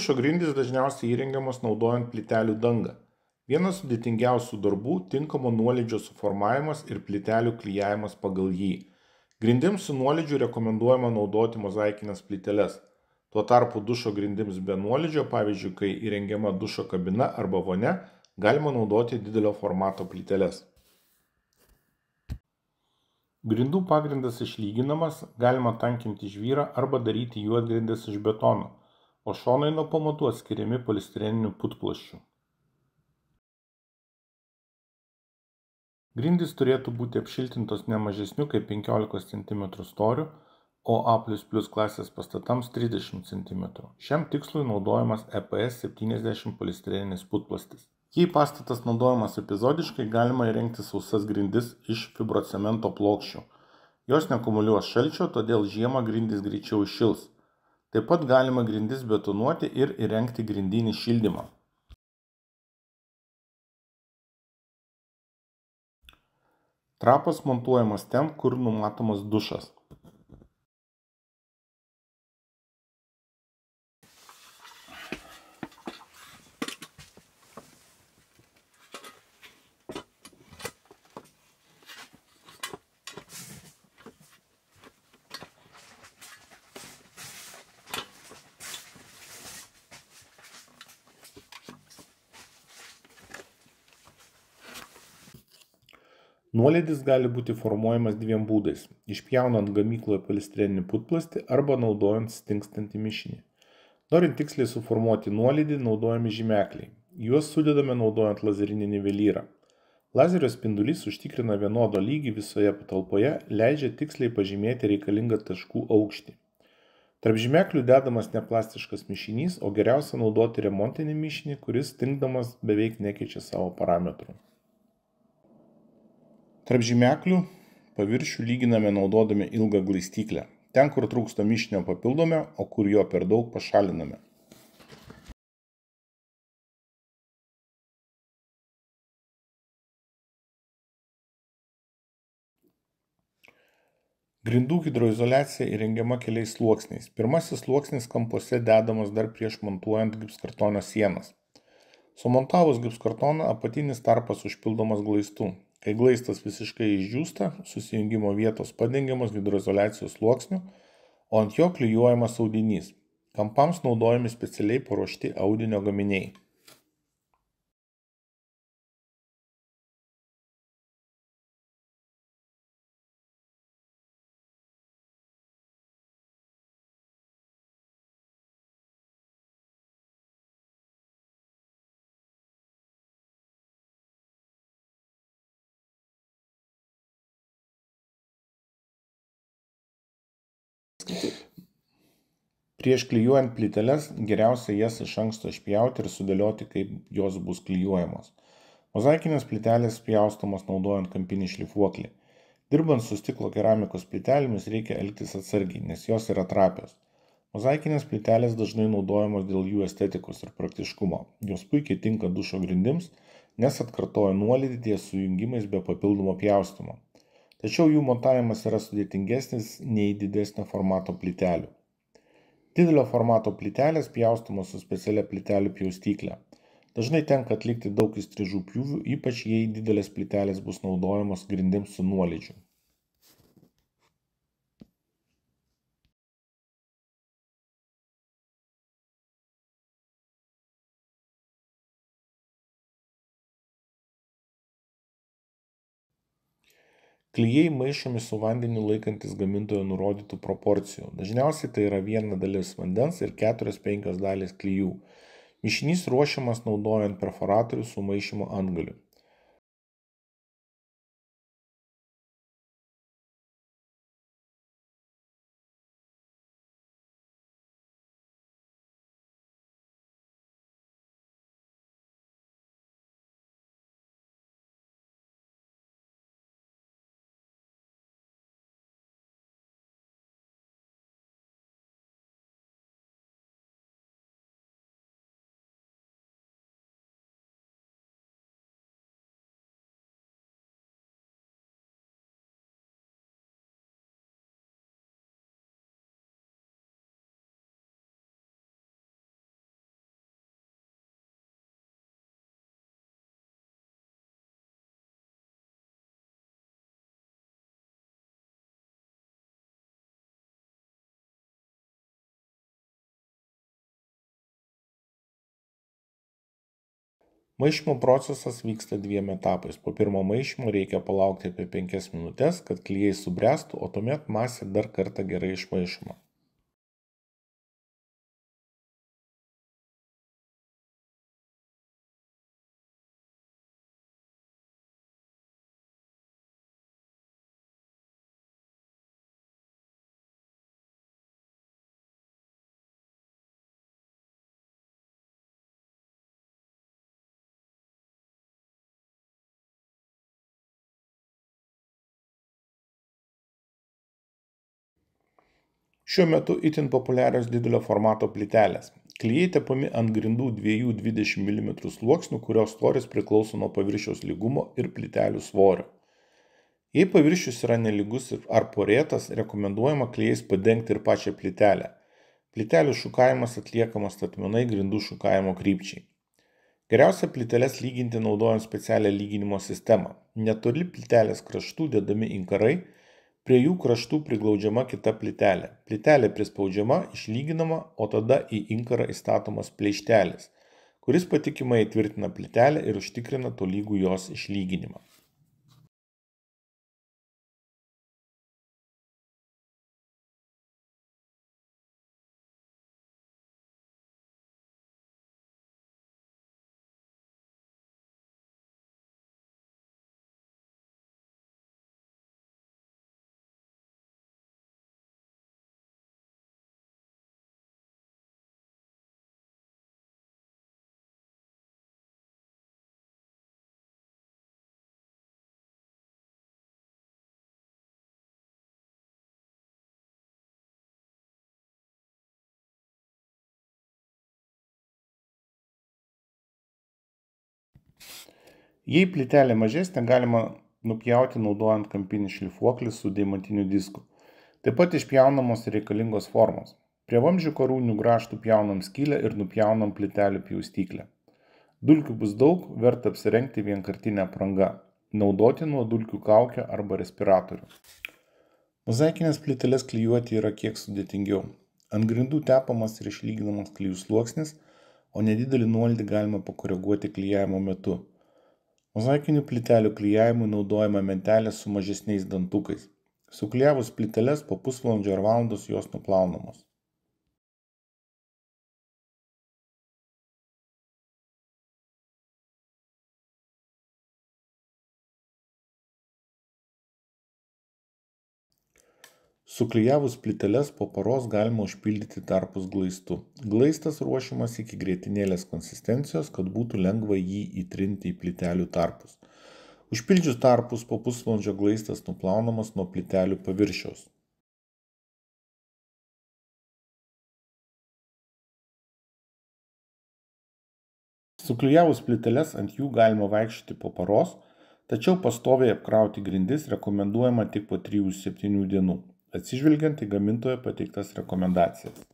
Dušo grindys dažniausiai įrengiamos naudojant plytelių dangą. Vienas sudėtingiausių darbų – tinkamo nuolydžio suformavimas ir plytelių klijavimas pagal jį. Grindims su nuolydžiu rekomenduojama naudoti mozaikinės plyteles. Tuo tarpu dušo grindims be nuolydžio, pavyzdžiui, kai įrengiama dušo kabina arba vonia, galima naudoti didelio formato plyteles. Grindų pagrindas išlyginamas, galima tankinti žvyrą arba daryti juodgrindis iš betono, o šonai nuo pamatų atskiriami polistireniniu putplasčiu. Grindys turėtų būti apšiltintos ne mažesniu kaip 15 cm storiu, o A++ klasės pastatams 30 cm. Šiam tikslui naudojamas EPS 70 polistireninis putplastis. Jei pastatas naudojamas epizodiškai, galima įrengti sausas grindis iš fibrocemento plokščių. Jos nekumuliuos šalčio, todėl žiemą grindys greičiau įšils. Taip pat galima grindis betonuoti ir įrengti grindinį šildymą. Trapas montuojamas ten, kur numatomas dušas. Nuolydis gali būti formuojamas dviem būdais – išpjaunant gamykloje polistireninį putplastį arba naudojant stingstantį mišinį. Norint tiksliai suformuoti nuolydį, naudojami žymekliai. Juos sudedame naudojant lazerinį nivelyrą. Lazerio spindulys užtikrina vienodo lygį visoje patalpoje, leidžia tiksliai pažymėti reikalingą taškų aukštį. Tarp žymeklių dedamas neplastiškas mišinys, o geriausia naudoti remontinį mišinį, kuris stingdamas beveik nekeičia savo parametrų. Tarp žymeklių paviršių lyginame naudodami ilgą glaistyklę. Ten, kur trūksta mišinio, papildome, o kur jo per daug, pašaliname. Grindų hidroizoliacija įrengiama keliais sluoksniais. Pirmasis sluoksnis kampuose dedamas dar prieš montuojant gipskartono sienas. Sumontavus gipskartoną, apatinis tarpas užpildomas glaistu. Kai glaistas visiškai išdžiūsta, susijungimo vietos padengiamos hidroizoliacijos sluoksniu, o ant jo klijuojamas audinys. Kampams naudojami specialiai paruošti audinio gaminiai. Prieš klijuojant plyteles geriausia jas iš anksto išpjauti ir sudėlioti, kaip jos bus klijuojamos. Mozaikinės plytelės pjaustomos naudojant kampinį šlifuoklį. Dirbant su stiklo keramikos plytelėmis reikia elgtis atsargiai, nes jos yra trapios. Mozaikinės plytelės dažnai naudojamos dėl jų estetikos ir praktiškumo. Jos puikiai tinka dušo grindims, nes atkartoja nuolydį ties sujungimais be papildomo pjaustymo. Tačiau jų montavimas yra sudėtingesnis nei didesnio formato plytelių. Didelio formato plytelės pjaustomos su specialia plytelių pjaustyklė. Dažnai tenka atlikti daug įstrižų pjūvių, ypač jei didelės plytelės bus naudojamos grindims su nuolydžiu. Klijai maišomi su vandeniu laikantis gamintojo nurodytų proporcijų. Dažniausiai tai yra 1 dalis vandens ir 4-5 dalys klijų. Mišinys ruošiamas naudojant perforatorių su maišymo antgaliu. Maišymo procesas vyksta 2 etapais. Po pirmo maišymo reikia palaukti apie 5 minutes, kad klijai subręstų, o tuomet masė dar kartą gerai išmaišoma. Šiuo metu itin populiarios didelio formato plytelės. Klijai tepami ant grindų 2 20 mm sluoksnių, kurio storis priklauso nuo paviršiaus lygumo ir plytelių svorio. Jei paviršius yra nelygus ar porėtas, rekomenduojama klijais padengti ir pačią plytelę. Plytelių šukavimas atliekamas statmenai grindų šukavimo krypčiai. Geriausia plyteles lyginti naudojant specialią lyginimo sistemą. Netoli plytelės kraštų dedami inkarai, prie jų kraštų priglaudžiama kita plytelė. Plytelė prispaudžiama, išlyginama, o tada į inkarą įstatomas pleištelis, kuris patikimai įtvirtina plytelę ir užtikrina tolygų jos išlyginimą. Jei plytelė mažesnė, galima nupjauti naudojant kampinį šlifuoklį su deimantiniu disku. Taip pat išpjaunamos reikalingos formos. Prie vamzdžių karūnių grąžtų pjaunam skylę ir nupjaunam plytelių pjaustyklę. Dulkių bus daug, verta apsirengti vienkartinę aprangą. Naudoti nuo dulkių kaukę arba respiratorių. Mozaikinės plyteles klijuoti yra kiek sudėtingiau. Ant grindų tepamas ir išlyginamas klijų sluoksnis, o nedidelį nuolydį galima pakoreguoti klijavimo metu. Mozaikinių plytelių klijavimui naudojama mentelė su mažesniais dantukais. Suklijavus plyteles po pusvalandžio ar valandos jos nuplaunamos. Suklijavus plyteles po paros galima užpildyti tarpus glaistu. Glaistas ruošiamas iki grietinėlės konsistencijos, kad būtų lengva jį įtrinti į plytelių tarpus. Užpildžius tarpus po pusvalandžio glaistas nuplaunamas nuo plytelių paviršiaus. Suklijavus plyteles ant jų galima vaikščioti po paros, tačiau pastoviai apkrauti grindis rekomenduojama tik po 3-7 dienų, atsižvelgiant į gamintojo pateiktas rekomendacijas.